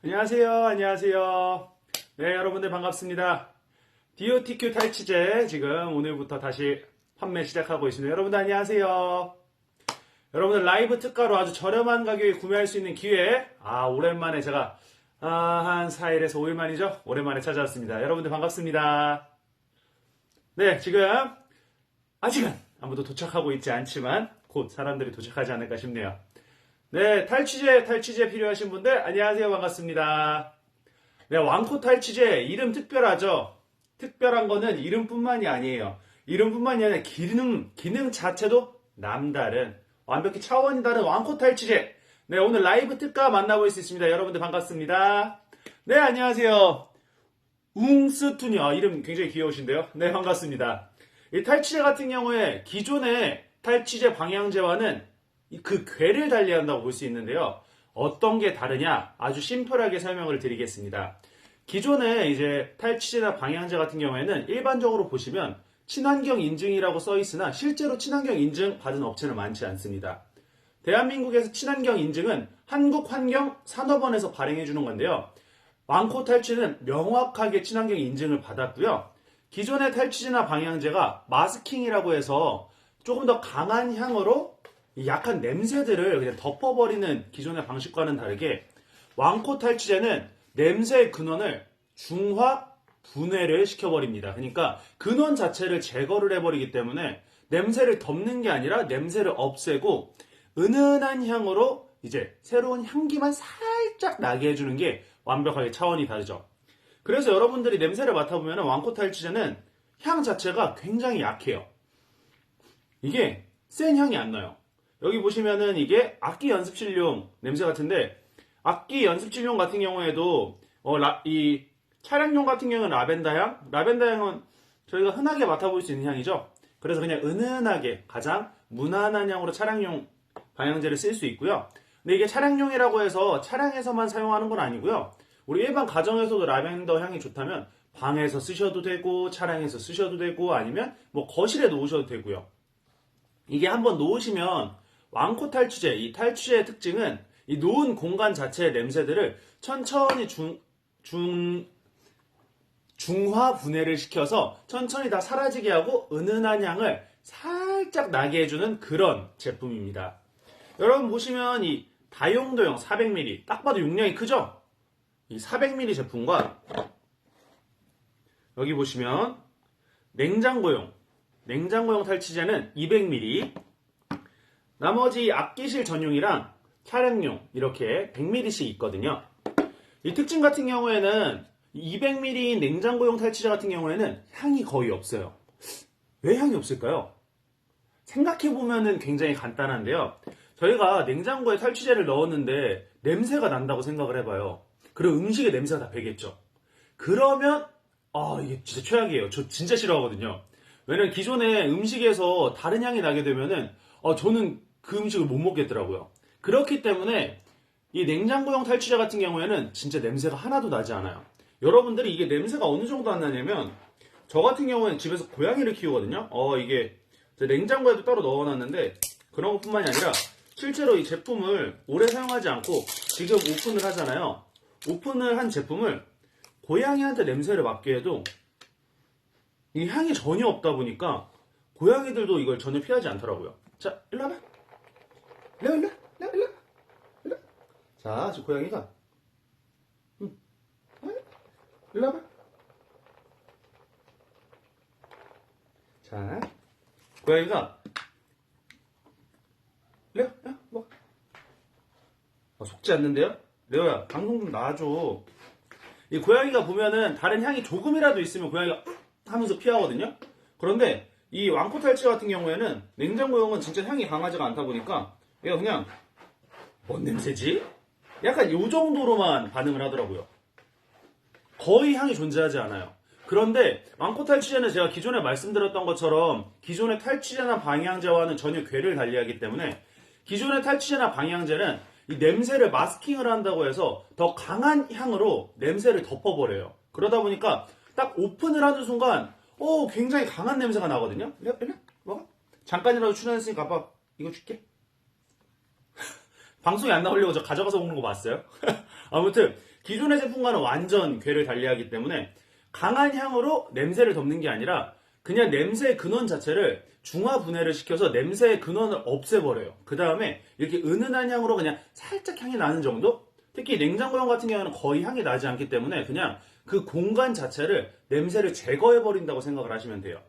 안녕하세요. 안녕하세요. 네, 여러분들 반갑습니다. DOTQ 탈취제 지금 오늘부터 다시 판매 시작하고 있습니다. 여러분들 안녕하세요. 여러분들 라이브 특가로 아주 저렴한 가격에 구매할 수 있는 기회. 오랜만에 제가 한 4일에서 5일 만이죠. 오랜만에 찾아왔습니다. 여러분들 반갑습니다. 네, 지금 아직은 아무도 도착하고 있지 않지만 곧 사람들이 도착하지 않을까 싶네요. 네, 탈취제 필요하신 분들 안녕하세요. 반갑습니다. 네, 왕코 탈취제 이름 특별하죠? 특별한 거는 이름뿐만이 아니에요. 이름뿐만이 아니라 기능 자체도 남다른 완벽히 차원이 다른 왕코 탈취제. 네, 오늘 라이브 특가 만나볼 수 있습니다. 여러분들 반갑습니다. 네, 안녕하세요. 웅스투녀 이름 굉장히 귀여우신데요. 네, 반갑습니다. 이 탈취제 같은 경우에 기존의 탈취제 방향제와는 그 궤를 달리한다고 볼 수 있는데요. 어떤 게 다르냐? 아주 심플하게 설명을 드리겠습니다. 기존에 이제 탈취제나 방향제 같은 경우에는 일반적으로 보시면 친환경 인증이라고 써 있으나 실제로 친환경 인증 받은 업체는 많지 않습니다. 대한민국에서 친환경 인증은 한국환경산업원에서 발행해 주는 건데요. 왕코 탈취는 명확하게 친환경 인증을 받았고요. 기존의 탈취제나 방향제가 마스킹이라고 해서 조금 더 강한 향으로 약한 냄새들을 그냥 덮어버리는 기존의 방식과는 다르게 왕코 탈취제는 냄새의 근원을 중화 분해를 시켜버립니다. 그러니까 근원 자체를 제거를 해버리기 때문에 냄새를 덮는 게 아니라 냄새를 없애고 은은한 향으로 이제 새로운 향기만 살짝 나게 해주는 게 완벽하게 차원이 다르죠. 그래서 여러분들이 냄새를 맡아보면 왕코 탈취제는 향 자체가 굉장히 약해요. 이게 센 향이 안 나요. 여기 보시면은 이게 악기 연습실용 냄새 같은데 악기 연습실용 같은 경우에도 이 차량용 같은 경우는 라벤더 향? 라벤더 향은 저희가 흔하게 맡아볼 수 있는 향이죠. 그래서 그냥 은은하게 가장 무난한 향으로 차량용 방향제를 쓸 수 있고요. 근데 이게 차량용이라고 해서 차량에서만 사용하는 건 아니고요. 우리 일반 가정에서도 라벤더 향이 좋다면 방에서 쓰셔도 되고 차량에서 쓰셔도 되고 아니면 뭐 거실에 놓으셔도 되고요. 이게 한번 놓으시면 왕코 탈취제, 이 탈취제의 특징은 이 놓은 공간 자체의 냄새들을 천천히 중화 분해를 시켜서 천천히 다 사라지게 하고 은은한 향을 살짝 나게 해주는 그런 제품입니다. 여러분 보시면 이 다용도용 400ml 딱 봐도 용량이 크죠? 이 400ml 제품과 여기 보시면 냉장고용 탈취제는 200ml 나머지 악기실 전용이랑 차량용 이렇게 100ml씩 있거든요. 이 특징 같은 경우에는 200ml 냉장고용 탈취제 같은 경우에는 향이 거의 없어요. 왜 향이 없을까요? 생각해보면 굉장히 간단한데요. 저희가 냉장고에 탈취제를 넣었는데 냄새가 난다고 생각을 해봐요. 그럼 음식에 냄새가 다 배겠죠. 그러면 이게 진짜 최악이에요. 저 진짜 싫어하거든요. 왜냐면 기존에 음식에서 다른 향이 나게 되면은 저는 그 음식을 못 먹겠더라고요. 그렇기 때문에 이 냉장고용 탈취제 같은 경우에는 진짜 냄새가 하나도 나지 않아요. 여러분들이 이게 냄새가 어느 정도 안 나냐면 저 같은 경우에는 집에서 고양이를 키우거든요. 이게 냉장고에도 따로 넣어놨는데 그런 것뿐만이 아니라 실제로 이 제품을 오래 사용하지 않고 지금 오픈을 하잖아요. 오픈을 한 제품을 고양이한테 냄새를 맡게 해도 이 향이 전혀 없다 보니까 고양이들도 이걸 전혀 피하지 않더라고요. 자, 일로 와봐. 일로 와. 자, 지금 고양이가 일로 와봐. 자, 고양이가 레오, 뭐? 속지 않는데요? 레오야, 방송 좀 놔줘. 이 고양이가 보면은 다른 향이 조금이라도 있으면 고양이가 하면서 피하거든요. 그런데 이 왕코 탈취제 같은 경우에는 냉장고용은 진짜 향이 강하지가 않다 보니까 얘가 그냥 뭔 냄새지? 약간 이 정도로만 반응을 하더라고요. 거의 향이 존재하지 않아요. 그런데 왕코 탈취제는 제가 기존에 말씀드렸던 것처럼 기존의 탈취제나 방향제와는 전혀 궤를 달리하기 때문에 기존의 탈취제나 방향제는 이 냄새를 마스킹을 한다고 해서 더 강한 향으로 냄새를 덮어버려요. 그러다 보니까 딱 오픈을 하는 순간 굉장히 강한 냄새가 나거든요. 일로 먹어. 잠깐이라도 출연했으니까 아빠 이거 줄게. 방송에 안 나오려고 저 가져가서 먹는 거 봤어요? 아무튼 기존의 제품과는 완전 궤를 달리하기 때문에 강한 향으로 냄새를 덮는 게 아니라 그냥 냄새의 근원 자체를 중화 분해를 시켜서 냄새의 근원을 없애버려요. 그 다음에 이렇게 은은한 향으로 그냥 살짝 향이 나는 정도? 특히 냉장고용 같은 경우는 거의 향이 나지 않기 때문에 그냥 그 공간 자체를 냄새를 제거해버린다고 생각을 하시면 돼요.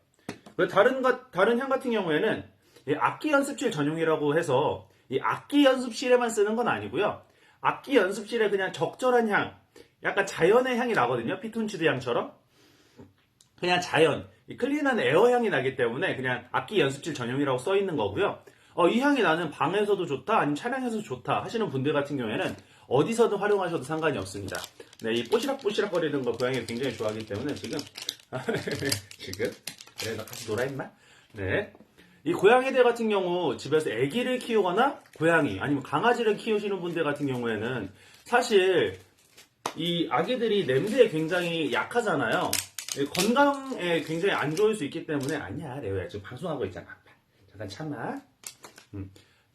다른 향 같은 경우에는 이 악기 연습실 전용이라고 해서 이 악기 연습실에만 쓰는 건 아니고요. 악기 연습실에 그냥 적절한 향, 약간 자연의 향이 나거든요. 피톤치드 향처럼. 그냥 자연, 이 클린한 에어 향이 나기 때문에 그냥 악기 연습실 전용이라고 써 있는 거고요. 이 향이 나는 방에서도 좋다, 아니면 차량에서도 좋다 하시는 분들 같은 경우에는 어디서든 활용하셔도 상관이 없습니다. 네, 이 뽀시락뽀시락 거리는 거 고양이가 굉장히 좋아하기 때문에 지금 그래 나 같이 놀아 임마. 네, 이 고양이들 같은 경우 집에서 아기를 키우거나 고양이 아니면 강아지를 키우시는 분들 같은 경우에는 사실 이 아기들이 냄새에 굉장히 약하잖아요. 건강에 굉장히 안 좋을 수 있기 때문에 아니야 레오야 지금 방송하고 있잖아. 잠깐 참아.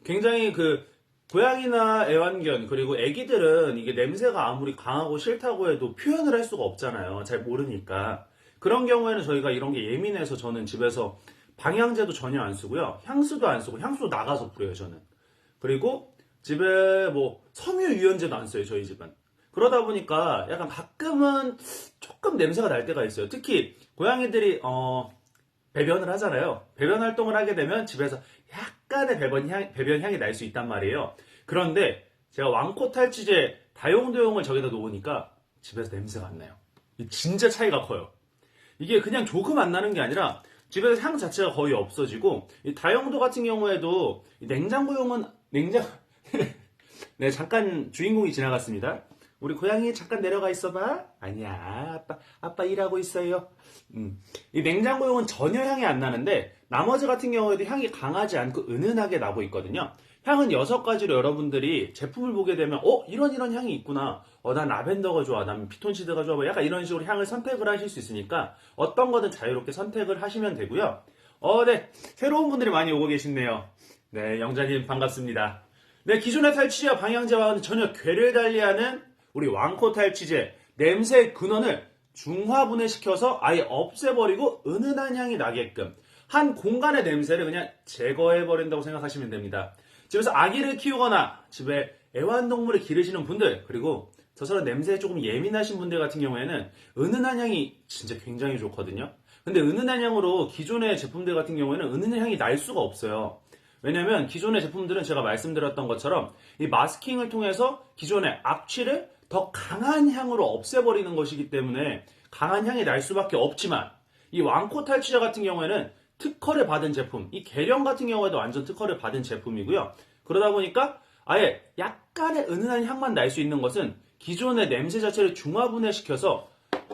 굉장히 그 고양이나 애완견 그리고 애기들은 이게 냄새가 아무리 강하고 싫다고 해도 표현을 할 수가 없잖아요. 잘 모르니까. 그런 경우에는 저희가 이런 게 예민해서 저는 집에서 방향제도 전혀 안 쓰고요. 향수도 안 쓰고 향수 나가서 뿌려요 저는. 그리고 집에 뭐 섬유유연제도 안 써요 저희 집은. 그러다 보니까 약간 가끔은 조금 냄새가 날 때가 있어요. 특히 고양이들이 배변을 하잖아요. 배변 활동을 하게 되면 집에서 약간의 배변 향이 날 수 있단 말이에요. 그런데 제가 왕코 탈취제 다용도용을 저기다 놓으니까 집에서 냄새가 안 나요. 진짜 차이가 커요. 이게 그냥 조금 안 나는 게 아니라 집에서 향 자체가 거의 없어지고 이 다용도 같은 경우에도 냉장고용은 네, 잠깐 주인공이 지나갔습니다. 우리 고양이 잠깐 내려가 있어봐. 아니야, 아빠 일하고 있어요. 이 냉장고용은 전혀 향이 안 나는데 나머지 같은 경우에도 향이 강하지 않고 은은하게 나고 있거든요. 향은 6가지로 여러분들이 제품을 보게 되면 이런 향이 있구나. 난 라벤더가 좋아. 난 피톤치드가 좋아. 약간 이런 식으로 향을 선택을 하실 수 있으니까 어떤 거든 자유롭게 선택을 하시면 되고요. 네. 새로운 분들이 많이 오고 계시네요. 네, 영자님 반갑습니다. 네, 기존의 탈취제와 방향제와는 전혀 궤를 달리하는 우리 왕코 탈취제 냄새 근원을 중화분해시켜서 아예 없애버리고 은은한 향이 나게끔 한 공간의 냄새를 그냥 제거해버린다고 생각하시면 됩니다. 집에서 아기를 키우거나 집에 애완동물을 기르시는 분들 그리고 저처럼 냄새에 조금 예민하신 분들 같은 경우에는 은은한 향이 진짜 굉장히 좋거든요. 근데 은은한 향으로 기존의 제품들 같은 경우에는 은은한 향이 날 수가 없어요. 왜냐면 기존의 제품들은 제가 말씀드렸던 것처럼 이 마스킹을 통해서 기존의 악취를 더 강한 향으로 없애버리는 것이기 때문에 강한 향이 날 수밖에 없지만 이 왕코 탈취제 같은 경우에는 특허를 받은 제품, 이 계령 같은 경우에도 완전 특허를 받은 제품이고요. 그러다 보니까 아예 약간의 은은한 향만 날 수 있는 것은 기존의 냄새 자체를 중화분해시켜서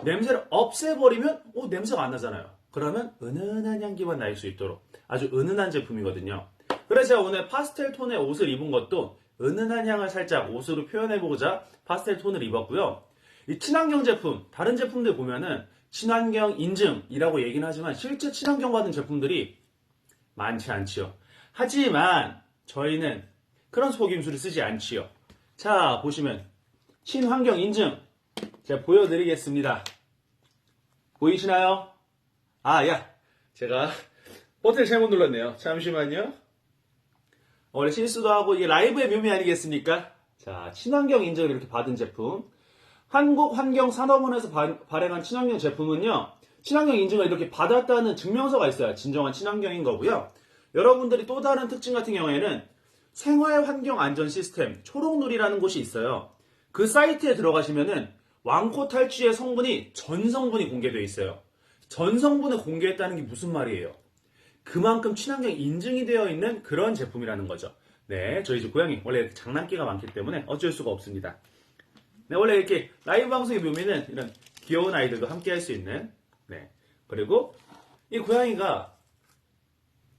냄새를 없애버리면 냄새가 안 나잖아요. 그러면 은은한 향기만 날 수 있도록 아주 은은한 제품이거든요. 그래서 제가 오늘 파스텔 톤의 옷을 입은 것도 은은한 향을 살짝 옷으로 표현해보고자 파스텔 톤을 입었고요. 이 친환경 제품, 다른 제품들 보면은 친환경 인증이라고 얘기는 하지만 실제 친환경 받은 제품들이 많지 않지요. 하지만 저희는 그런 속임수를 쓰지 않지요. 자, 보시면 친환경 인증 제가 보여드리겠습니다. 보이시나요? 제가 버튼을 잘못 눌렀네요. 잠시만요. 원래 실수도 하고 이게 라이브의 묘미 아니겠습니까? 자, 친환경 인증을 이렇게 받은 제품. 한국환경산업원에서 발행한 친환경 제품은요, 친환경 인증을 이렇게 받았다는 증명서가 있어요. 진정한 친환경인 거고요. 여러분들이 또 다른 특징 같은 경우에는 생활환경안전 시스템 초록누리라는 곳이 있어요. 그 사이트에 들어가시면은 왕코 탈취의 성분이 전 성분이 공개되어 있어요. 전 성분을 공개했다는 게 무슨 말이에요? 그만큼 친환경 인증이 되어 있는 그런 제품이라는 거죠. 네, 저희 집 고양이 원래 장난기가 많기 때문에 어쩔 수가 없습니다. 네, 원래 이렇게 라이브 방송의 묘미는 이런 귀여운 아이들도 함께 할 수 있는, 네. 그리고 이 고양이가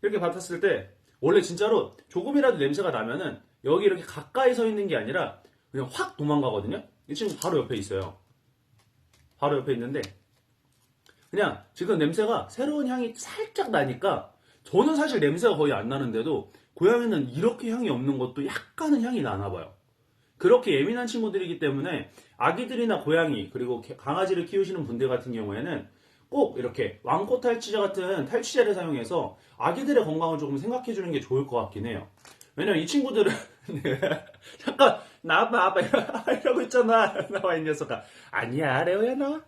이렇게 받았을 때 원래 진짜로 조금이라도 냄새가 나면은 여기 이렇게 가까이 서 있는 게 아니라 그냥 확 도망가거든요. 이 친구 바로 옆에 있어요. 바로 옆에 있는데 그냥 지금 냄새가 새로운 향이 살짝 나니까 저는 사실 냄새가 거의 안 나는데도 고양이는 이렇게 향이 없는 것도 약간은 향이 나나 봐요. 그렇게 예민한 친구들이기 때문에 아기들이나 고양이 그리고 강아지를 키우시는 분들 같은 경우에는 꼭 이렇게 왕코 탈취제 같은 탈취제를 사용해서 아기들의 건강을 조금 생각해 주는 게 좋을 것 같긴 해요. 왜냐면 이 친구들은 잠깐 나와봐 아빠 이러고 있잖아. 나와 이 녀석아. 아니야 레오야 나와.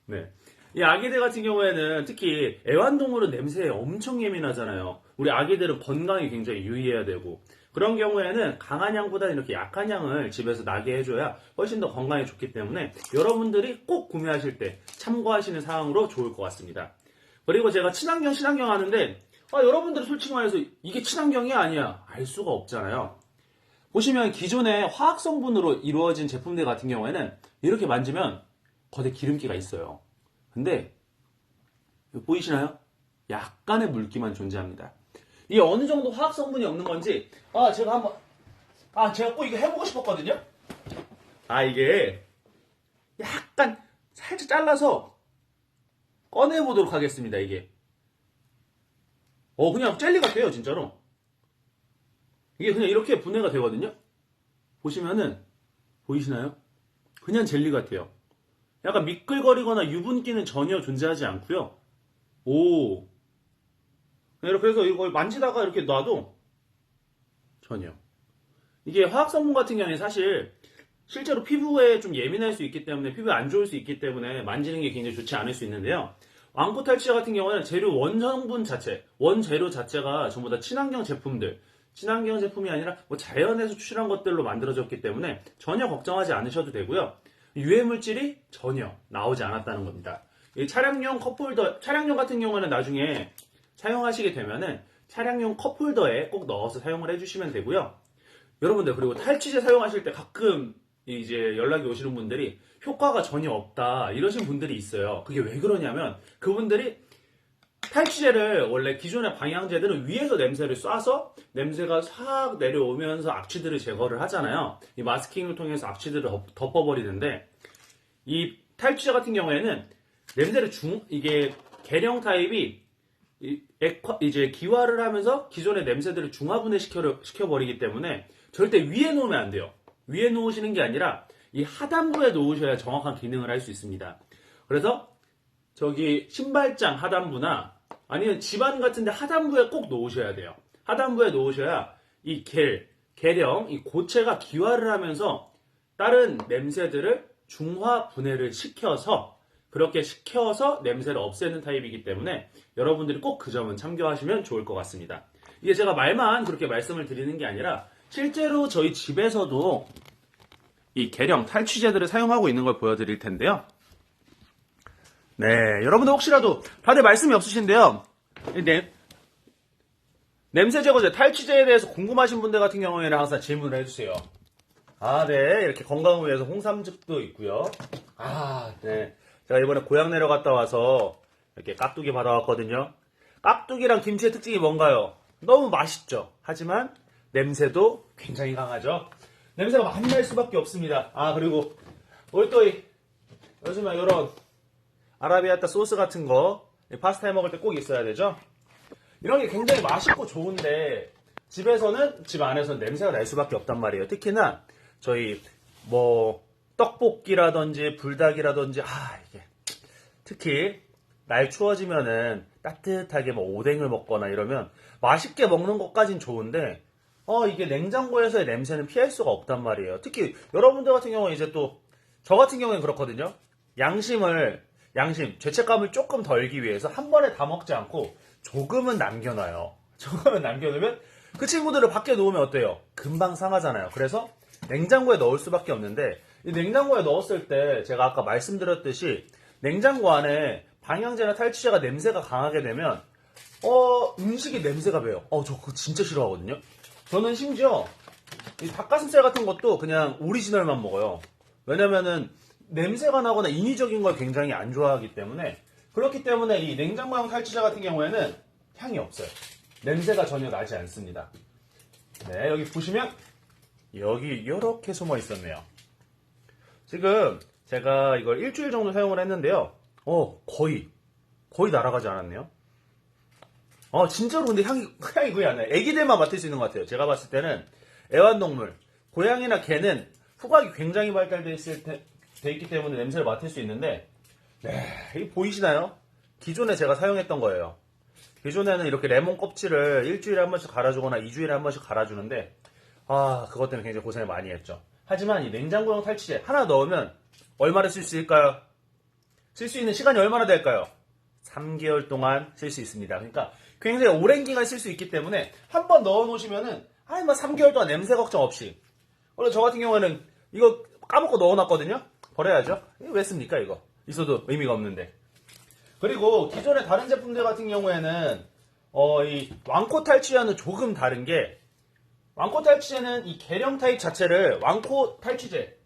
네. 이 아기들 같은 경우에는 특히 애완동물은 냄새에 엄청 예민하잖아요. 우리 아기들은 건강에 굉장히 유의해야 되고 그런 경우에는 강한 향보다는 이렇게 약한 향을 집에서 나게 해줘야 훨씬 더 건강에 좋기 때문에 여러분들이 꼭 구매하실 때 참고하시는 사항으로 좋을 것 같습니다. 그리고 제가 친환경 하는데 여러분들은 솔직히 말해서 이게 친환경이 아니야 알 수가 없잖아요. 보시면 기존의 화학 성분으로 이루어진 제품들 같은 경우에는 이렇게 만지면 겉에 기름기가 있어요. 근데 보이시나요? 약간의 물기만 존재합니다. 이게 어느 정도 화학 성분이 없는 건지 제가 꼭 이거 해보고 싶었거든요. 이게 약간 살짝 잘라서 꺼내보도록 하겠습니다. 이게 그냥 젤리 같아요 진짜로. 이게 그냥 이렇게 분해가 되거든요. 보시면은 보이시나요? 그냥 젤리 같아요. 약간 미끌거리거나 유분기는 전혀 존재하지 않고요. 이렇게 해서 이걸 만지다가 이렇게 놔도 전혀. 이게 화학성분 같은 경우에 사실 실제로 피부에 좀 예민할 수 있기 때문에 피부에 안 좋을 수 있기 때문에 만지는 게 굉장히 좋지 않을 수 있는데요. 왕코 탈취제 같은 경우는 재료 원성분 자체, 원재료 자체가 전부 다 친환경 제품들, 친환경 제품이 아니라 자연에서 추출한 것들로 만들어졌기 때문에 전혀 걱정하지 않으셔도 되고요. 유해 물질이 전혀 나오지 않았다는 겁니다. 이 차량용 컵홀더, 차량용 같은 경우는 나중에 사용하시게 되면은 차량용 컵홀더에 꼭 넣어서 사용을 해주시면 되고요. 여러분들 그리고 탈취제 사용하실 때 가끔 이제 연락이 오시는 분들이 효과가 전혀 없다 이러신 분들이 있어요. 그게 왜 그러냐면 그분들이 탈취제를 원래 기존의 방향제들은 위에서 냄새를 쏴서 냄새가 싹 내려오면서 악취들을 제거를 하잖아요. 이 마스킹을 통해서 악취들을 덮어버리는데 이 탈취제 같은 경우에는 냄새를 이게 계량 타입이 이제 기화를 하면서 기존의 냄새들을 중화분해 시켜버리기 때문에 절대 위에 놓으면 안 돼요. 위에 놓으시는 게 아니라 이 하단부에 놓으셔야 정확한 기능을 할 수 있습니다. 그래서 저기 신발장 하단부나 아니면 집안 같은데 하단부에 꼭 놓으셔야 돼요. 하단부에 놓으셔야 이 계령, 이 고체가 기화를 하면서 다른 냄새들을 중화 분해를 시켜서 그렇게 시켜서 냄새를 없애는 타입이기 때문에 여러분들이 꼭 그 점은 참고하시면 좋을 것 같습니다. 이게 제가 말만 그렇게 말씀을 드리는 게 아니라 실제로 저희 집에서도 이 계령 탈취제들을 사용하고 있는 걸 보여드릴 텐데요. 네, 여러분들 혹시라도 다들 말씀이 없으신데요. 냄새 제거제, 탈취제에 대해서 궁금하신 분들 같은 경우에는 항상 질문을 해주세요. 네, 이렇게 건강을 위해서 홍삼즙도 있고요. 네, 제가 이번에 고향 내려갔다 와서 이렇게 깍두기 받아왔거든요. 깍두기랑 김치의 특징이 뭔가요? 너무 맛있죠. 하지만 냄새도 굉장히 강하죠. 냄새가 많이 날 수밖에 없습니다. 그리고 우리 또 요즘에 이런 아라비아타 소스 같은 거 파스타에 먹을 때 꼭 있어야 되죠. 이런 게 굉장히 맛있고 좋은데 집에서는 집 안에서는 냄새가 날 수밖에 없단 말이에요. 특히나 저희 떡볶이라든지 불닭이라든지 이게 특히 날 추워지면은 따뜻하게 오뎅을 먹거나 이러면 맛있게 먹는 것까진 좋은데 이게 냉장고에서의 냄새는 피할 수가 없단 말이에요. 특히 여러분들 같은 경우는 이제 또 저 같은 경우는 그렇거든요. 양심, 죄책감을 조금 덜기 위해서 한 번에 다 먹지 않고 조금은 남겨놔요. 조금은 남겨놓으면 그 친구들을 밖에 놓으면 어때요? 금방 상하잖아요. 그래서 냉장고에 넣을 수밖에 없는데 이 냉장고에 넣었을 때 제가 아까 말씀드렸듯이 냉장고 안에 방향제나 탈취제가 냄새가 강하게 되면 음식이 냄새가 배요. 저 그거 진짜 싫어하거든요. 저는 심지어 이 닭가슴살 같은 것도 그냥 오리지널만 먹어요. 왜냐면은 냄새가 나거나 인위적인 걸 굉장히 안 좋아하기 때문에 그렇기 때문에 이 냉장고형 탈취제 같은 경우에는 향이 없어요. 냄새가 전혀 나지 않습니다. 네, 여기 보시면 여기 이렇게 숨어 있었네요. 지금 제가 이걸 일주일 정도 사용을 했는데요. 거의 날아가지 않았네요. 진짜로 근데 향이 거의 안 나요. 애기들만 맡을 수 있는 것 같아요. 제가 봤을 때는 애완동물, 고양이나 개는 후각이 굉장히 발달되어 돼 있기 때문에 냄새를 맡을 수 있는데, 네, 이게 보이시나요? 기존에 제가 사용했던 거예요. 기존에는 이렇게 레몬 껍질을 일주일에 한 번씩 갈아주거나 2주일에 한 번씩 갈아주는데, 그것 때문에 굉장히 고생을 많이 했죠. 하지만 이 냉장고용 탈취제 하나 넣으면 얼마나 쓸 수 있을까요? 쓸 수 있는 시간이 얼마나 될까요? 3개월 동안 쓸 수 있습니다. 그러니까 굉장히 오랜 기간 쓸 수 있기 때문에 한 번 넣어 놓으시면은 3개월 동안 냄새 걱정 없이. 원래 저 같은 경우에는 이거 까먹고 넣어 놨거든요. 버려야죠. 이거 왜 씁니까 이거? 있어도 의미가 없는데. 그리고 기존의 다른 제품들 같은 경우에는 이 왕코 탈취제와는 조금 다른 게, 왕코 탈취제는 이 계량 타입 자체를 왕코 탈취제,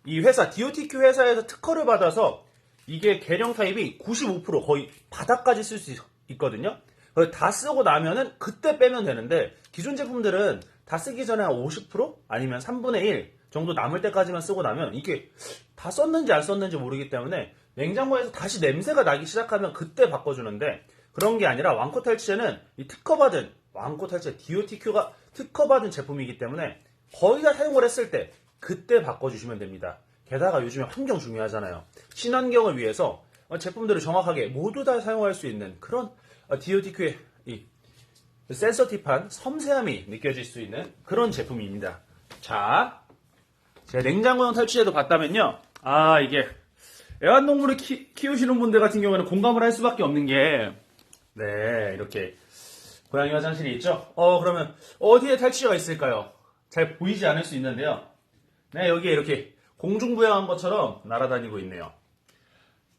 이 회사 DOTQ 회사에서 특허를 받아서 이게 계량 타입이 95% 거의 바닥까지 쓸 수 있거든요. 그래서 다 쓰고 나면은 그때 빼면 되는데, 기존 제품들은 다 쓰기 전에 한 50% 아니면 3분의 1 정도 남을 때까지만 쓰고 나면 이게 다 썼는지 안 썼는지 모르기 때문에 냉장고에서 다시 냄새가 나기 시작하면 그때 바꿔주는데, 그런 게 아니라 왕코 탈취제는 이 특허받은 왕코 탈취제 DOTQ가 특허받은 제품이기 때문에 거의 다 사용을 했을 때 그때 바꿔주시면 됩니다. 게다가 요즘에 환경 중요하잖아요. 친환경을 위해서 제품들을 정확하게 모두 다 사용할 수 있는 그런 DOTQ의 이 센서티브한 섬세함이 느껴질 수 있는 그런 제품입니다. 자, 제가 냉장고용 탈취제도 봤다면요. 이게 애완동물을 키우시는 분들 같은 경우에는 공감을 할 수밖에 없는 게, 네, 이렇게 고양이 화장실이 있죠? 그러면 어디에 탈취제가 있을까요? 잘 보이지 않을 수 있는데요. 네, 여기에 이렇게 공중부양한 것처럼 날아다니고 있네요.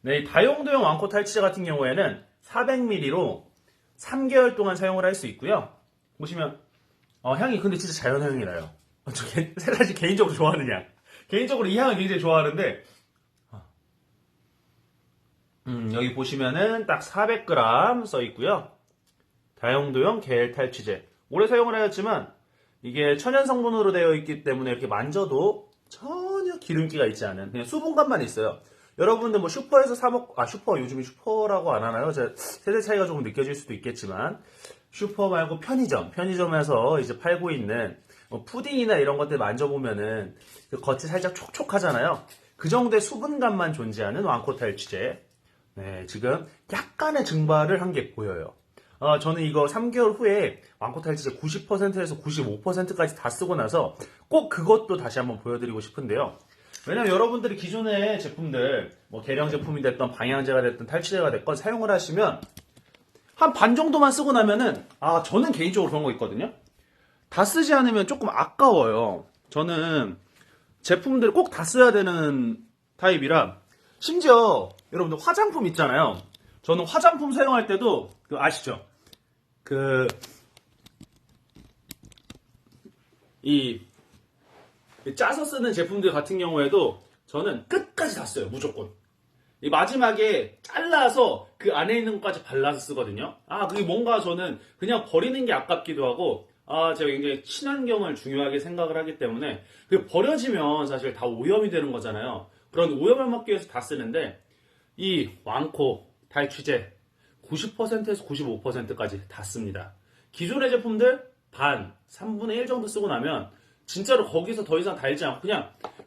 네, 다용도용 왕코 탈취제 같은 경우에는 400ml로 3개월 동안 사용을 할 수 있고요. 보시면 향이 근데 진짜 자연향이 나요. 저 사실 개인적으로 좋아하는 향. 개인적으로 이 향을 굉장히 좋아하는데, 여기 보시면은 딱 400g 써 있고요. 다용도용 겔 탈취제. 오래 사용을 하였지만 이게 천연 성분으로 되어 있기 때문에 이렇게 만져도 전혀 기름기가 있지 않은 그냥 수분감만 있어요. 여러분들 뭐 슈퍼에서 슈퍼 요즘에 슈퍼라고 안 하나요? 세대 차이가 조금 느껴질 수도 있겠지만, 슈퍼 말고 편의점에서 이제 팔고 있는 푸딩이나 이런 것들 만져보면은 그 겉이 살짝 촉촉하잖아요. 그 정도의 수분감만 존재하는 왕코 탈취제. 네, 지금 약간의 증발을 한 게 보여요. 저는 이거 3개월 후에 왕코 탈취제 90%에서 95%까지 다 쓰고 나서 꼭 그것도 다시 한번 보여드리고 싶은데요. 왜냐면 여러분들이 기존의 제품들, 뭐 계량 제품이 됐던 방향제가 됐던 탈취제가 됐건 사용을 하시면 한 반 정도만 쓰고 나면은, 저는 개인적으로 그런 거 있거든요. 다 쓰지 않으면 조금 아까워요. 저는 제품들 꼭 다 써야 되는 타입이라, 심지어 여러분들 화장품 있잖아요. 저는 화장품 사용할 때도 아시죠? 이 짜서 쓰는 제품들 같은 경우에도 저는 끝까지 다 써요. 무조건. 이 마지막에 잘라서 그 안에 있는 것까지 발라서 쓰거든요. 그게 뭔가 저는 그냥 버리는 게 아깝기도 하고, 제가 굉장히 친환경을 중요하게 생각을 하기 때문에 그 버려지면 사실 다 오염이 되는 거잖아요. 그런 오염을 막기 위해서 다 쓰는데, 이 왕코 탈취제 90%에서 95%까지 다 씁니다. 기존의 제품들 3분의 1 정도 쓰고 나면 진짜로 거기서 더 이상 달지 않고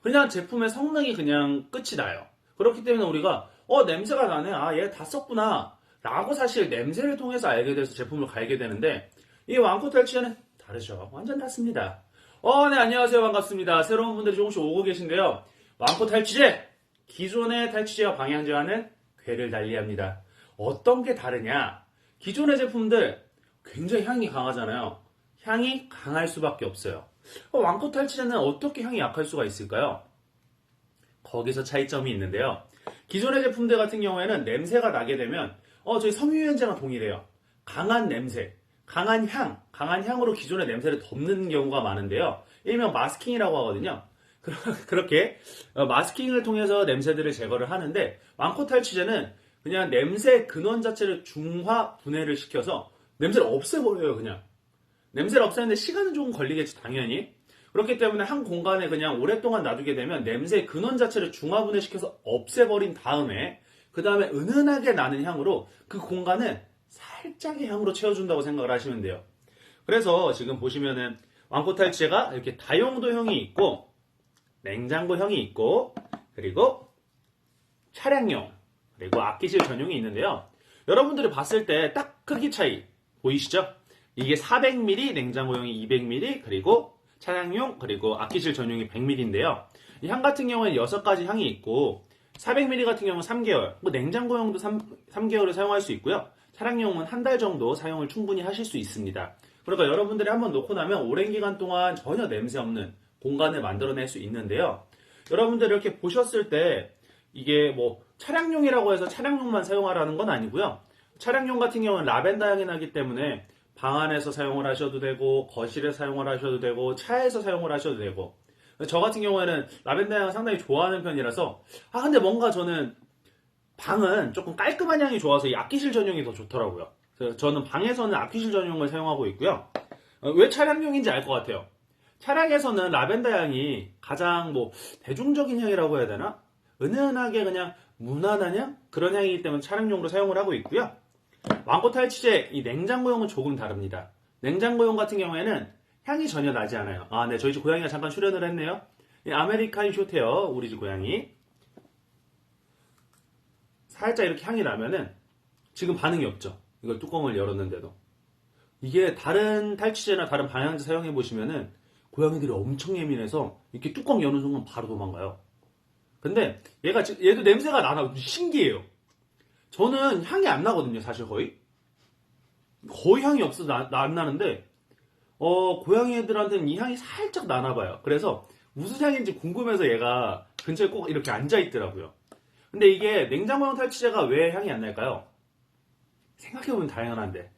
그냥 제품의 성능이 그냥 끝이 나요. 그렇기 때문에 우리가 냄새가 나네, 얘 다 썼구나 라고 사실 냄새를 통해서 알게 돼서 제품을 갈게 되는데, 이 왕코 탈취제는 다르죠. 완전 낫습니다. 네, 안녕하세요. 반갑습니다. 새로운 분들이 조금씩 오고 계신데요. 왕코 탈취제, 기존의 탈취제와 방향제와는 궤를 달리합니다. 어떤 게 다르냐? 기존의 제품들 굉장히 향이 강하잖아요. 향이 강할 수밖에 없어요. 왕코 탈취제는 어떻게 향이 약할 수가 있을까요? 거기서 차이점이 있는데요. 기존의 제품들 같은 경우에는 냄새가 나게 되면 저희 섬유유연제랑 동일해요. 강한 냄새, 강한 향으로 기존의 냄새를 덮는 경우가 많은데요. 일명 마스킹이라고 하거든요. 그렇게 마스킹을 통해서 냄새들을 제거를 하는데, 왕코 탈취제는 그냥 냄새 근원 자체를 중화 분해를 시켜서 냄새를 없애버려요. 그냥 냄새를 없애는데 시간은 조금 걸리겠지, 당연히. 그렇기 때문에 한 공간에 그냥 오랫동안 놔두게 되면 냄새의 근원 자체를 중화 분해시켜서 없애버린 다음에, 그 다음에 은은하게 나는 향으로 그 공간을 살짝의 향으로 채워준다고 생각을 하시면 돼요. 그래서 지금 보시면은 왕코 탈취제가 이렇게 다용도형이 있고 냉장고형이 있고, 그리고 차량용, 그리고 악기실 전용이 있는데요. 여러분들이 봤을 때 딱 크기 차이 보이시죠? 이게 400ml, 냉장고용이 200ml, 그리고 차량용, 그리고 악기실 전용이 100ml인데요. 이 향 같은 경우에는 6가지 향이 있고, 400ml 같은 경우는 3개월, 뭐 냉장고용도 3개월을 사용할 수 있고요. 차량용은 한 달 정도 사용을 충분히 하실 수 있습니다. 그러니까 여러분들이 한번 놓고 나면 오랜 기간 동안 전혀 냄새 없는 공간을 만들어낼 수 있는데요. 여러분들 이렇게 보셨을 때 이게 뭐 차량용이라고 해서 차량용만 사용하라는 건 아니고요. 차량용 같은 경우는 라벤더 향이 나기 때문에 방 안에서 사용을 하셔도 되고, 거실에서 사용을 하셔도 되고, 차에서 사용을 하셔도 되고. 저 같은 경우에는 라벤더 향을 상당히 좋아하는 편이라서, 근데 뭔가 저는 방은 조금 깔끔한 향이 좋아서 이 악기실 전용이 더 좋더라고요. 그래서 저는 방에서는 악기실 전용을 사용하고 있고요. 왜 차량용인지 알 것 같아요. 차량에서는 라벤더 향이 가장 뭐 대중적인 향이라고 해야 되나? 은은하게 그냥 무난한 향? 그런 향이기 때문에 차량용으로 사용을 하고 있고요. 왕코 탈취제 이 냉장고용은 조금 다릅니다. 냉장고용 같은 경우에는 향이 전혀 나지 않아요. 네, 저희 집 고양이가 잠깐 출연을 했네요. 이 아메리칸 숏헤어, 우리 집 고양이. 살짝 이렇게 향이 나면은 지금 반응이 없죠. 이걸 뚜껑을 열었는데도. 이게 다른 탈취제나 다른 방향제 사용해 보시면은 고양이들이 엄청 예민해서 이렇게 뚜껑 여는 순간 바로 도망가요. 근데 얘도 냄새가 나나 신기해요. 저는 향이 안 나거든요, 사실 거의 향이 없어서 안 나는데 고양이 애들한테는 이 향이 살짝 나나 봐요. 그래서 무슨 향인지 궁금해서 얘가 근처에 꼭 이렇게 앉아 있더라고요. 근데 이게 냉장고용 탈취제가 왜 향이 안 날까요? 생각해보면 당연한데,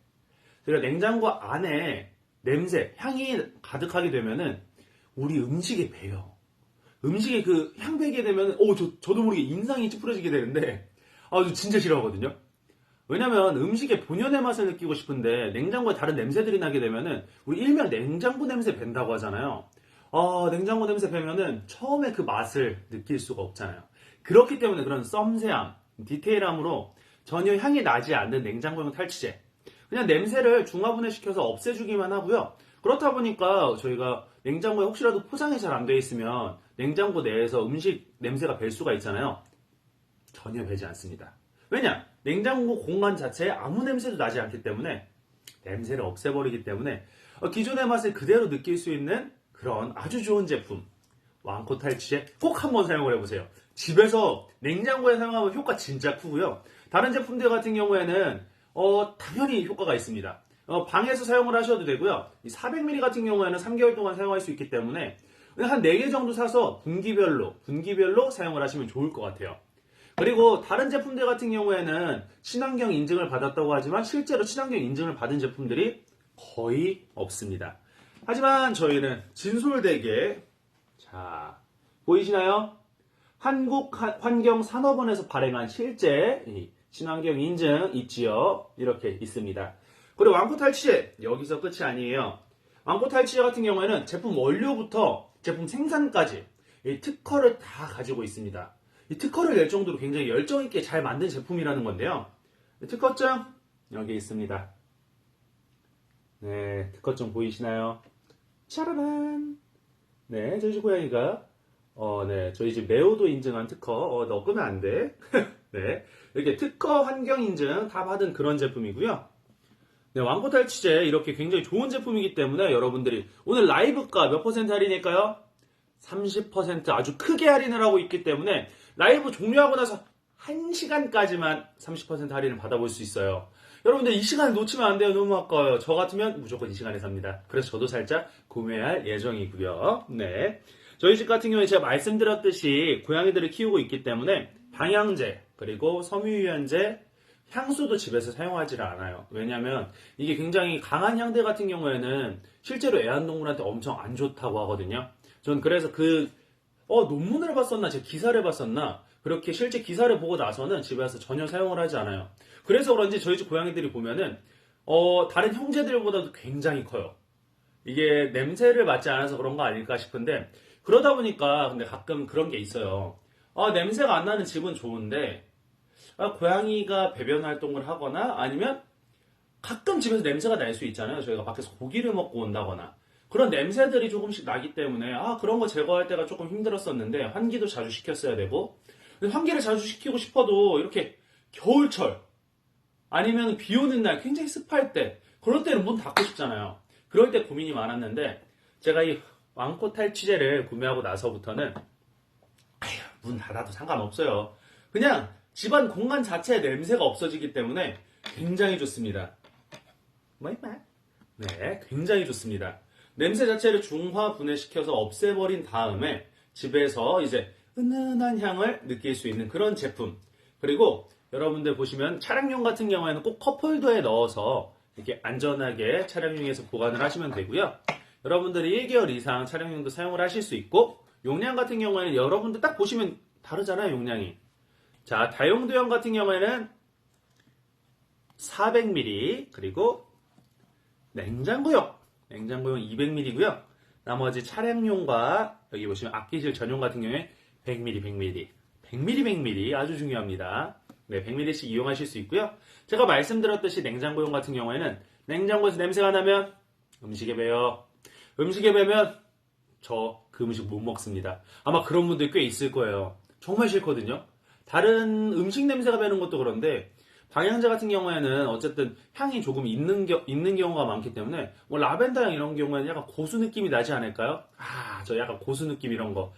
저희가 냉장고 안에 냄새, 향이 가득하게 되면은 우리 음식에 배요. 음식에 그 향 배게 되면 저도 모르게 인상이 찌푸려지게 되는데 저 진짜 싫어하거든요. 왜냐면 음식의 본연의 맛을 느끼고 싶은데 냉장고에 다른 냄새들이 나게 되면은 우리 일명 냉장고 냄새 밴다고 하잖아요. 냉장고 냄새 배면은 처음에 그 맛을 느낄 수가 없잖아요. 그렇기 때문에 그런 섬세함, 디테일함으로 전혀 향이 나지 않는 냉장고용 탈취제. 그냥 냄새를 중화분해시켜서 없애주기만 하고요. 그렇다 보니까 저희가 냉장고에 혹시라도 포장이 잘 안 돼 있으면 냉장고 내에서 음식 냄새가 벨 수가 있잖아요. 전혀 배지 않습니다. 왜냐? 냉장고 공간 자체에 아무 냄새도 나지 않기 때문에 냄새를 없애버리기 때문에 기존의 맛을 그대로 느낄 수 있는 그런 아주 좋은 제품 왕코 탈취제 꼭 한번 사용을 해보세요. 집에서 냉장고에 사용하면 효과 진짜 크고요. 다른 제품들 같은 경우에는 당연히 효과가 있습니다. 방에서 사용을 하셔도 되고요. 이 400ml 같은 경우에는 3개월 동안 사용할 수 있기 때문에 한 4개 정도 사서 분기별로 사용을 하시면 좋을 것 같아요. 그리고 다른 제품들 같은 경우에는 친환경 인증을 받았다고 하지만 실제로 친환경 인증을 받은 제품들이 거의 없습니다. 하지만 저희는 진솔되게, 자, 보이시나요? 한국환경산업원에서 발행한 실제 친환경 인증 있지요. 이렇게 있습니다. 그리고 왕코 탈취제 여기서 끝이 아니에요. 왕코 탈취제 같은 경우에는 제품 원료부터 제품 생산까지 이 특허를 다 가지고 있습니다. 이 특허를 낼 정도로 굉장히 열정있게 잘 만든 제품이라는 건데요. 특허증 여기 있습니다. 네, 특허증 보이시나요? 짜라란. 네, 저희 집 고양이가 네, 저희 집 네오도 인증한 특허. 너 끄면 안 돼. 네, 이렇게 특허 환경 인증 다 받은 그런 제품이고요. 네, 왕코 탈취제 이렇게 굉장히 좋은 제품이기 때문에 여러분들이 오늘 라이브가 몇 퍼센트 할인일까요? 30% 아주 크게 할인을 하고 있기 때문에 라이브 종료하고 나서 1시간까지만 30% 할인을 받아볼 수 있어요. 여러분들 이 시간을 놓치면 안 돼요. 너무 아까워요. 저 같으면 무조건 이 시간에 삽니다. 그래서 저도 살짝 구매할 예정이고요. 네, 저희 집 같은 경우에 제가 말씀드렸듯이 고양이들을 키우고 있기 때문에 방향제 그리고 섬유유연제 향수도 집에서 사용하지를 않아요. 왜냐면 이게 굉장히 강한 향들 같은 경우에는 실제로 애완동물한테 엄청 안 좋다고 하거든요. 전 그래서 논문을 봤었나, 제가 기사를 봤었나, 그렇게 실제 기사를 보고 나서는 집에서 전혀 사용을 하지 않아요. 그래서 그런지 저희 집 고양이들이 보면은, 다른 형제들보다도 굉장히 커요. 이게 냄새를 맡지 않아서 그런 거 아닐까 싶은데, 그러다 보니까 근데 가끔 그런 게 있어요. 냄새가 안 나는 집은 좋은데, 고양이가 배변 활동을 하거나 아니면 가끔 집에서 냄새가 날 수 있잖아요. 저희가 밖에서 고기를 먹고 온다거나 그런 냄새들이 조금씩 나기 때문에 그런 거 제거할 때가 조금 힘들었었는데 환기도 자주 시켰어야 되고 근데 환기를 자주 시키고 싶어도 이렇게 겨울철 아니면 비 오는 날 굉장히 습할 때 그럴 때는 문 닫고 싶잖아요. 그럴 때 고민이 많았는데 제가 이 왕코 탈취제를 구매하고 나서부터는 문 닫아도 상관없어요. 그냥 집안 공간 자체의 냄새가 없어지기 때문에 굉장히 좋습니다. 네, 굉장히 좋습니다. 냄새 자체를 중화 분해시켜서 없애버린 다음에 집에서 이제 은은한 향을 느낄 수 있는 그런 제품. 그리고 여러분들 보시면 차량용 같은 경우에는 꼭 컵홀더에 넣어서 이렇게 안전하게 차량용에서 보관을 하시면 되고요. 여러분들이 1개월 이상 차량용도 사용을 하실 수 있고 용량 같은 경우에는 여러분들 딱 보시면 다르잖아요, 용량이. 자, 다용도형 같은 경우에는 400ml 그리고 냉장고용 200ml고요. 나머지 차량용과 여기 보시면 앞기실 전용 같은 경우에 100ml, 100ml 아주 중요합니다. 네, 100ml씩 이용하실 수 있고요. 제가 말씀드렸듯이 냉장고용 같은 경우에는 냉장고에서 냄새가 나면 음식에 배요. 음식에 배면 저 그 음식 못 먹습니다. 아마 그런 분들 꽤 있을 거예요. 정말 싫거든요. 다른 음식 냄새가 배는 것도 그런데 방향제 같은 경우에는 어쨌든 향이 조금 있는 경우가 많기 때문에 뭐 라벤더 향 이런 경우에는 약간 고수 느낌이 나지 않을까요? 저 약간 고수 느낌 이런 거.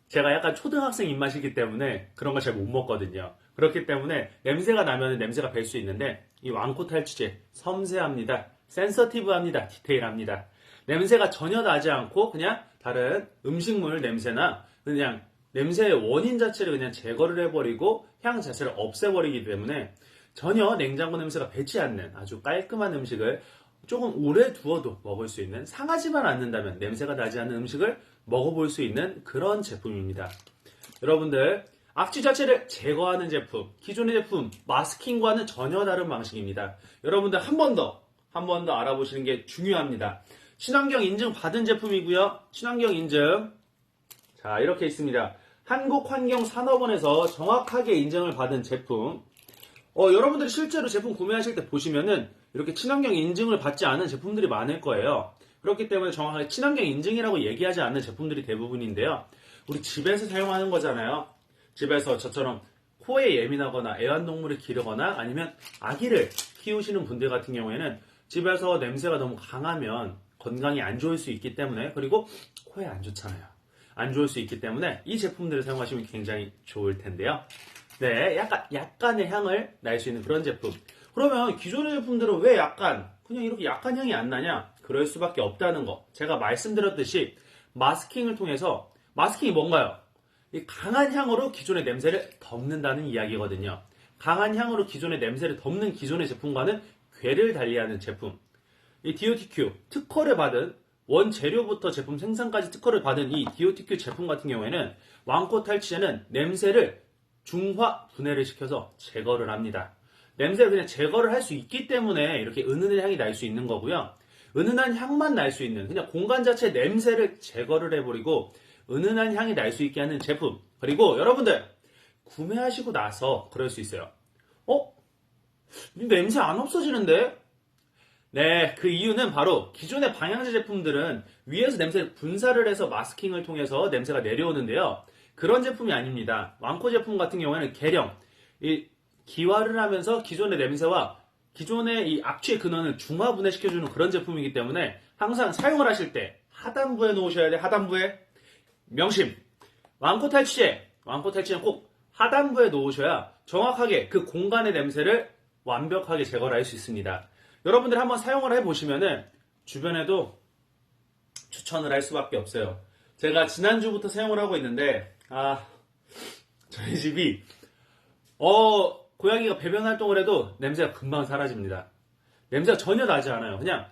제가 약간 초등학생 입맛이기 때문에 그런 거 잘 못 먹거든요. 그렇기 때문에 냄새가 나면 냄새가 뵐 수 있는데 이 왕코 탈취제 섬세합니다. 센서티브합니다. 디테일합니다. 냄새가 전혀 나지 않고 그냥 다른 음식물 냄새나 그냥 냄새의 원인 자체를 그냥 제거를 해버리고 향 자체를 없애버리기 때문에 전혀 냉장고 냄새가 배지 않는 아주 깔끔한 음식을 조금 오래 두어도 먹을 수 있는 상하지만 않는다면 냄새가 나지 않는 음식을 먹어볼 수 있는 그런 제품입니다. 여러분들 악취 자체를 제거하는 제품, 기존의 제품 마스킹과는 전혀 다른 방식입니다. 여러분들 한 번 더 알아보시는 게 중요합니다. 친환경 인증 받은 제품이고요. 친환경 인증 자 이렇게 있습니다. 한국환경산업원에서 정확하게 인증을 받은 제품. 여러분들이 실제로 제품 구매하실 때 보시면은 이렇게 친환경 인증을 받지 않은 제품들이 많을 거예요. 그렇기 때문에 정확하게 친환경 인증이라고 얘기하지 않는 제품들이 대부분인데요. 우리 집에서 사용하는 거잖아요. 집에서 저처럼 코에 예민하거나 애완동물을 기르거나 아니면 아기를 키우시는 분들 같은 경우에는 집에서 냄새가 너무 강하면 건강이 안 좋을 수 있기 때문에 그리고 코에 안 좋잖아요. 안 좋을 수 있기 때문에 이 제품들을 사용하시면 굉장히 좋을 텐데요. 네, 약간의 향을 날 수 있는 그런 제품. 그러면 기존의 제품들은 왜 그냥 이렇게 약한 향이 안 나냐? 그럴 수밖에 없다는 거. 제가 말씀드렸듯이 마스킹을 통해서 마스킹이 뭔가요? 이 강한 향으로 기존의 냄새를 덮는다는 이야기거든요. 강한 향으로 기존의 냄새를 덮는 기존의 제품과는 궤를 달리하는 제품. 이 DOTQ 특허를 받은 원재료부터 제품 생산까지 특허를 받은 이 DOTQ 제품 같은 경우에는 왕코 탈취제는 냄새를 중화 분해를 시켜서 제거를 합니다. 냄새를 그냥 제거를 할 수 있기 때문에 이렇게 은은한 향이 날 수 있는 거고요. 은은한 향만 날 수 있는 그냥 공간 자체의 냄새를 제거를 해버리고 은은한 향이 날 수 있게 하는 제품. 그리고 여러분들 구매하시고 나서 그럴 수 있어요. 냄새 안 없어지는데? 네, 그 이유는 바로 기존의 방향제 제품들은 위에서 냄새를 분사를 해서 마스킹을 통해서 냄새가 내려오는데요. 그런 제품이 아닙니다. 왕코 제품 같은 경우에는 계령, 기화를 하면서 기존의 냄새와 기존의 이 악취의 근원을 중화 분해시켜주는 그런 제품이기 때문에 항상 사용을 하실 때 하단부에 놓으셔야 돼요. 하단부에. 명심. 왕코 탈취제는 꼭 하단부에 놓으셔야 정확하게 그 공간의 냄새를 완벽하게 제거를 할 수 있습니다. 여러분들 한번 사용을 해보시면은 주변에도 추천을 할 수밖에 없어요. 제가 지난주부터 사용을 하고 있는데 저희 집이 고양이가 배변 활동을 해도 냄새가 금방 사라집니다. 냄새가 전혀 나지 않아요. 그냥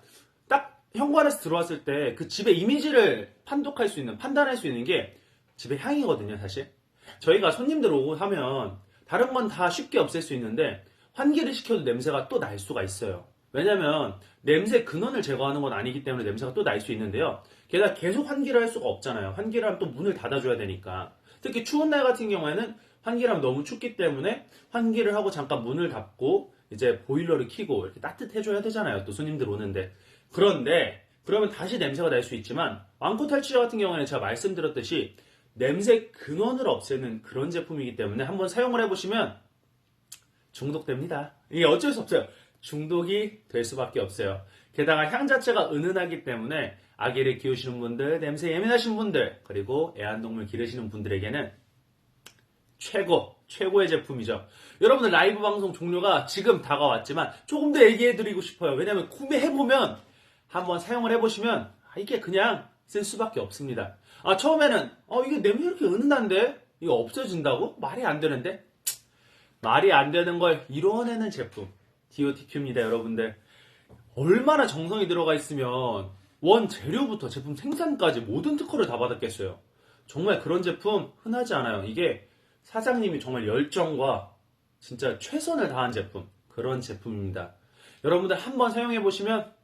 딱 현관에서 들어왔을 때 그 집의 이미지를 판단할 수 있는 게 집의 향이거든요, 사실. 저희가 손님들 오고 하면 다른 건 다 쉽게 없앨 수 있는데 환기를 시켜도 냄새가 또 날 수가 있어요. 왜냐면 냄새 근원을 제거하는 건 아니기 때문에 냄새가 또 날 수 있는데요. 게다가 계속 환기를 할 수가 없잖아요. 환기를 하면 또 문을 닫아줘야 되니까. 특히 추운 날 같은 경우에는 환기를 하면 너무 춥기 때문에 환기를 하고 잠깐 문을 닫고 이제 보일러를 켜고 이렇게 따뜻해줘야 되잖아요. 또 손님들 오는데. 그런데 그러면 다시 냄새가 날 수 있지만 왕코 탈취제 같은 경우에는 제가 말씀드렸듯이 냄새 근원을 없애는 그런 제품이기 때문에 한번 사용을 해보시면 중독됩니다. 이게 어쩔 수 없어요. 중독이 될 수밖에 없어요. 게다가 향 자체가 은은하기 때문에 아기를 키우시는 분들, 냄새 예민하신 분들, 그리고 애완동물 기르시는 분들에게는 최고의 제품이죠. 여러분들 라이브 방송 종료가 지금 다가왔지만 조금 더 얘기해드리고 싶어요. 왜냐면 구매해보면 한번 사용을 해보시면 이게 그냥 쓸 수밖에 없습니다. 처음에는 이게 냄새 이렇게 은은한데 이거 없어진다고? 말이 안 되는데? 말이 안 되는 걸 이뤄내는 제품 DOTQ입니다. 여러분들 얼마나 정성이 들어가 있으면 원 재료부터 제품 생산까지 모든 특허를 다 받았겠어요. 정말 그런 제품 흔하지 않아요. 이게 사장님이 정말 열정과 진짜 최선을 다한 제품, 그런 제품입니다. 여러분들 한번 사용해보시면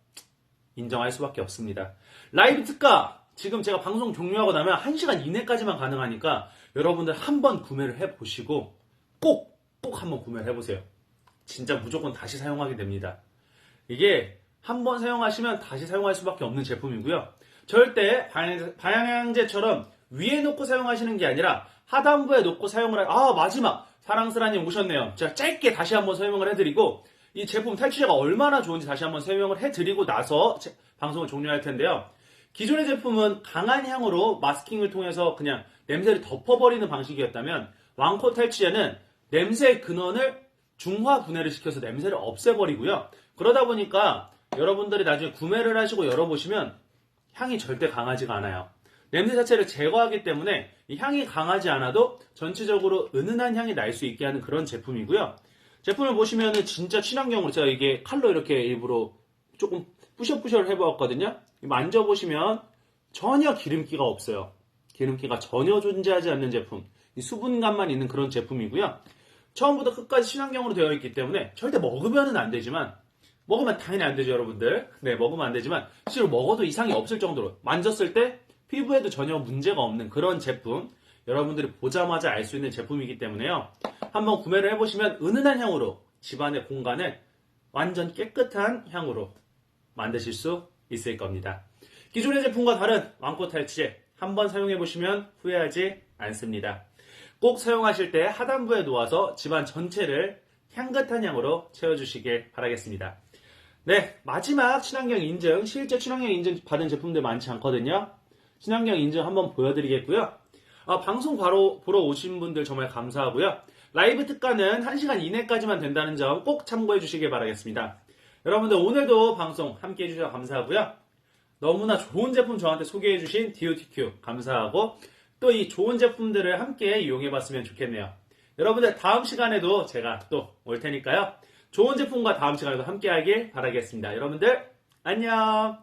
인정할 수밖에 없습니다. 라이브 특가 지금 제가 방송 종료하고 나면 1시간 이내까지만 가능하니까 여러분들 한번 구매를 해보시고 꼭 한번 구매를 해보세요. 진짜 무조건 다시 사용하게 됩니다. 이게 한번 사용하시면 다시 사용할 수밖에 없는 제품이고요. 절대 방향제처럼 위에 놓고 사용하시는 게 아니라 하단부에 놓고 사용을 마지막 사랑스라님 오셨네요. 제가 짧게 다시 한번 설명을 해드리고 이 제품 탈취제가 얼마나 좋은지 다시 한번 설명을 해드리고 나서 방송을 종료할 텐데요. 기존의 제품은 강한 향으로 마스킹을 통해서 그냥 냄새를 덮어버리는 방식이었다면 왕코 탈취제는 냄새의 근원을 중화 분해를 시켜서 냄새를 없애버리고요. 그러다 보니까 여러분들이 나중에 구매를 하시고 열어보시면 향이 절대 강하지가 않아요. 냄새 자체를 제거하기 때문에 이 향이 강하지 않아도 전체적으로 은은한 향이 날 수 있게 하는 그런 제품이고요. 제품을 보시면은 진짜 친환경으로 제가 이게 칼로 이렇게 일부러 조금 뿌셔뿌셔를 해보았거든요. 만져보시면 전혀 기름기가 없어요. 기름기가 전혀 존재하지 않는 제품. 이 수분감만 있는 그런 제품이고요. 처음부터 끝까지 친환경으로 되어 있기 때문에 절대 먹으면은 안 되지만 먹으면 당연히 안 되죠, 여러분들. 네, 먹으면 안 되지만 실제로 먹어도 이상이 없을 정도로 만졌을 때 피부에도 전혀 문제가 없는 그런 제품, 여러분들이 보자마자 알 수 있는 제품이기 때문에요. 한번 구매를 해보시면 은은한 향으로 집안의 공간을 완전 깨끗한 향으로 만드실 수 있을 겁니다. 기존의 제품과 다른 왕코 탈취제 한번 사용해보시면 후회하지 않습니다. 꼭 사용하실 때 하단부에 놓아서 집안 전체를 향긋한 향으로 채워주시길 바라겠습니다. 네, 마지막 친환경 인증, 실제 친환경 인증 받은 제품들 많지 않거든요. 친환경 인증 한번 보여드리겠고요. 방송 바로 보러 오신 분들 정말 감사하고요. 라이브 특가는 1시간 이내까지만 된다는 점 꼭 참고해 주시길 바라겠습니다. 여러분들 오늘도 방송 함께 해주셔서 감사하고요. 너무나 좋은 제품 저한테 소개해 주신 DOTQ 감사하고 또 이 좋은 제품들을 함께 이용해 봤으면 좋겠네요. 여러분들 다음 시간에도 제가 또 올 테니까요. 좋은 제품과 다음 시간에도 함께 하길 바라겠습니다. 여러분들 안녕.